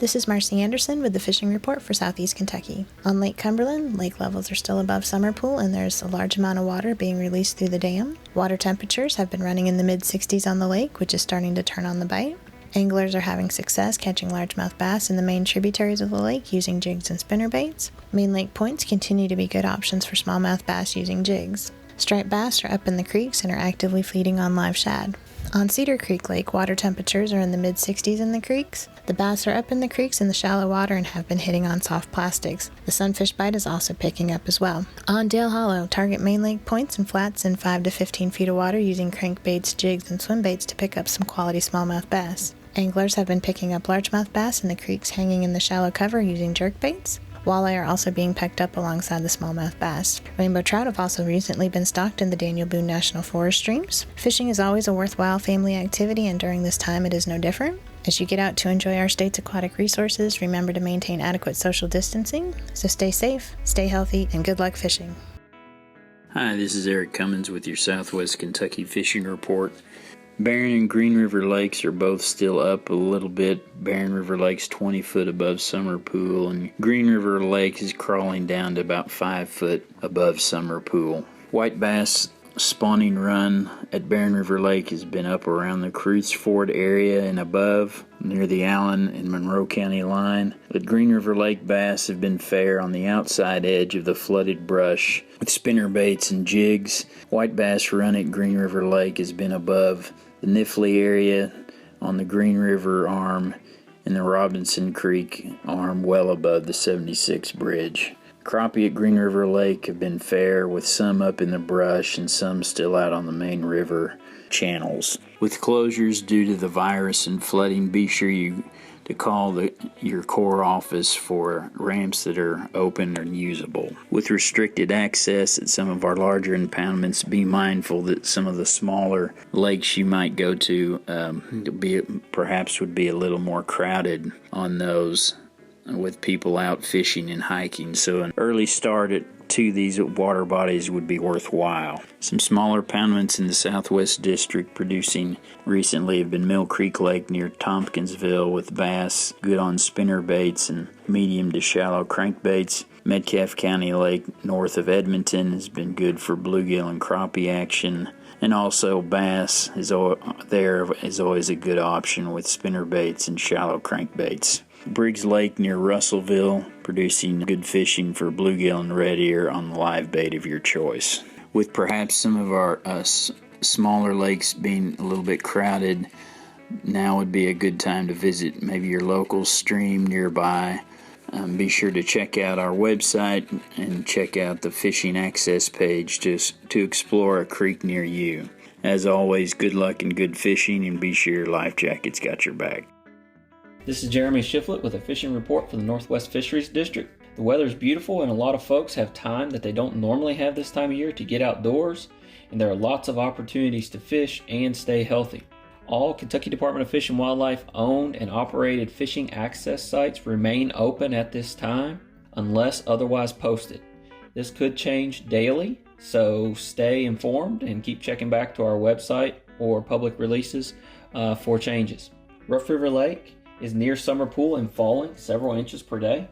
This is Marcy Anderson with the Fishing Report for Southeast Kentucky. On Lake Cumberland, lake levels are still above summer pool and there's a large amount of water being released through the dam. Water temperatures have been running in the mid-60s on the lake, which is starting to turn on the bite. Anglers are having success catching largemouth bass in the main tributaries of the lake using jigs and spinnerbaits. Main lake points continue to be good options for smallmouth bass using jigs. Striped bass are up in the creeks and are actively feeding on live shad. On Cedar Creek Lake, water temperatures are in the mid-60s in the creeks. The bass are up in the creeks in the shallow water and have been hitting on soft plastics. The sunfish bite is also picking up as well. On Dale Hollow, target main lake points and flats in 5 to 15 feet of water using crankbaits, jigs, and swim baits to pick up some quality smallmouth bass. Anglers have been picking up largemouth bass in the creeks hanging in the shallow cover using jerkbaits. Walleye are also being picked up alongside the smallmouth bass. Rainbow trout have also recently been stocked in the Daniel Boone National Forest streams. Fishing is always a worthwhile family activity, and during this time it is no different. As you get out to enjoy our state's aquatic resources, remember to maintain adequate social distancing. So stay safe, stay healthy, and good luck fishing. Hi, this is Eric Cummins with your Southwest Kentucky Fishing Report. Barren and Green River Lakes are both still up a little bit. Barren River Lake's 20 foot above summer pool, and Green River Lake is crawling down to about 5 foot above summer pool. White bass spawning run at Barren River Lake has been up around the Cruz Ford area and above, near the Allen and Monroe County line. But Green River Lake bass have been fair on the outside edge of the flooded brush with spinnerbaits and jigs. White bass run at Green River Lake has been above the Nifley area on the Green River arm and the Robinson Creek arm well above the 76 bridge. Crappie at Green River Lake have been fair, with some up in the brush and some still out on the main river channels. With closures due to the virus and flooding, be sure to call your Corps office for ramps that are open and usable. With restricted access at some of our larger impoundments, be mindful that some of the smaller lakes you might go to perhaps would be a little more crowded on those, with people out fishing and hiking, so an early start to these water bodies would be worthwhile. Some smaller poundments in the Southwest District producing recently have been Mill Creek Lake near Tompkinsville with bass good on spinner baits and medium to shallow crankbaits. Metcalfe County Lake north of Edmonton has been good for bluegill and crappie action. And also bass is always a good option with spinner baits and shallow crankbaits. Briggs Lake near Russellville, producing good fishing for bluegill and red ear on the live bait of your choice. With perhaps some of our smaller lakes being a little bit crowded, now would be a good time to visit maybe your local stream nearby. Be sure to check out our website and check out the fishing access page to explore a creek near you. As always, good luck and good fishing, and be sure your life jacket's got your back. This is Jeremy Shiflett with a fishing report for the Northwest Fisheries District. The weather's beautiful and a lot of folks have time that they don't normally have this time of year to get outdoors, and there are lots of opportunities to fish and stay healthy. All Kentucky Department of Fish and Wildlife owned and operated fishing access sites remain open at this time unless otherwise posted. This could change daily, so stay informed and keep checking back to our website or public releases for changes. Ruff River Lake is near summer pool and falling several inches per day.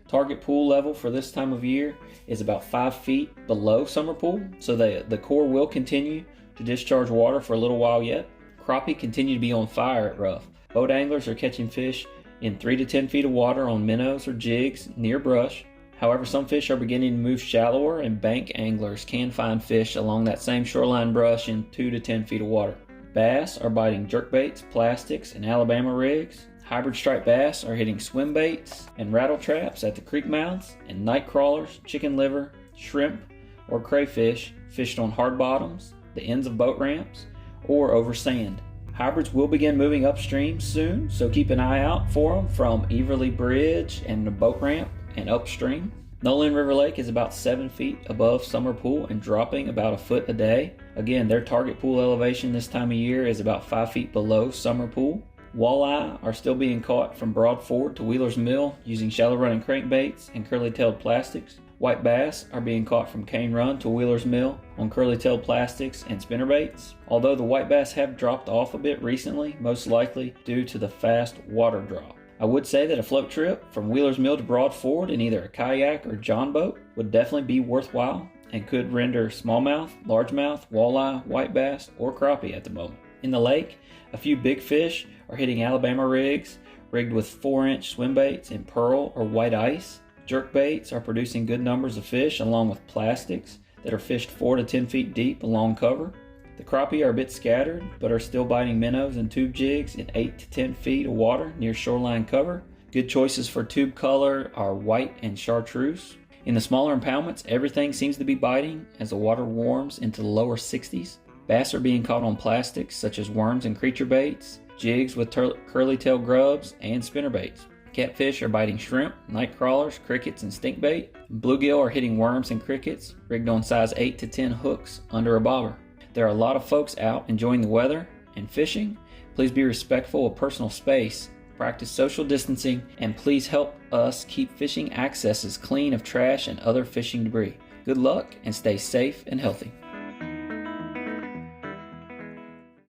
Target pool level for this time of year is about 5 feet below summer pool, so the Corps will continue to discharge water for a little while yet. Crappie continue to be on fire at Ruff. Boat anglers are catching fish in 3 to 10 feet of water on minnows or jigs near brush. However, some fish are beginning to move shallower, and bank anglers can find fish along that same shoreline brush in 2 to 10 feet of water. Bass are biting jerkbaits, plastics, and Alabama rigs. Hybrid striped bass are hitting swim baits and rattle traps at the creek mouths, and night crawlers, chicken liver, shrimp, or crayfish fished on hard bottoms, the ends of boat ramps, or over sand. Hybrids will begin moving upstream soon, so keep an eye out for them from Everly Bridge and the boat ramp and upstream. Nolan River Lake is about 7 feet above summer pool and dropping about a foot a day. Again, their target pool elevation this time of year is about 5 feet below summer pool. Walleye are still being caught from Broad Ford to Wheeler's Mill using shallow running crankbaits and curly-tailed plastics. White bass are being caught from Cane Run to Wheeler's Mill on curly-tailed plastics and spinnerbaits. Although the white bass have dropped off a bit recently, most likely due to the fast water drop. I would say that a float trip from Wheeler's Mill to Broad Ford in either a kayak or john boat would definitely be worthwhile and could render smallmouth, largemouth, walleye, white bass, or crappie at the moment. In the lake, a few big fish are hitting Alabama rigs rigged with 4-inch swim baits in pearl or white ice. Jerk baits are producing good numbers of fish along with plastics that are fished 4 to 10 feet deep along cover. The crappie are a bit scattered, but are still biting minnows and tube jigs in 8 to 10 feet of water near shoreline cover. Good choices for tube color are white and chartreuse. In the smaller impoundments, everything seems to be biting as the water warms into the lower 60s. Bass are being caught on plastics such as worms and creature baits, jigs with curly tail grubs, and spinner baits. Catfish are biting shrimp, night crawlers, crickets, and stinkbait. Bluegill are hitting worms and crickets, rigged on size 8 to 10 hooks under a bobber. There are a lot of folks out enjoying the weather and fishing. Please be respectful of personal space, practice social distancing, and please help us keep fishing accesses clean of trash and other fishing debris. Good luck and stay safe and healthy.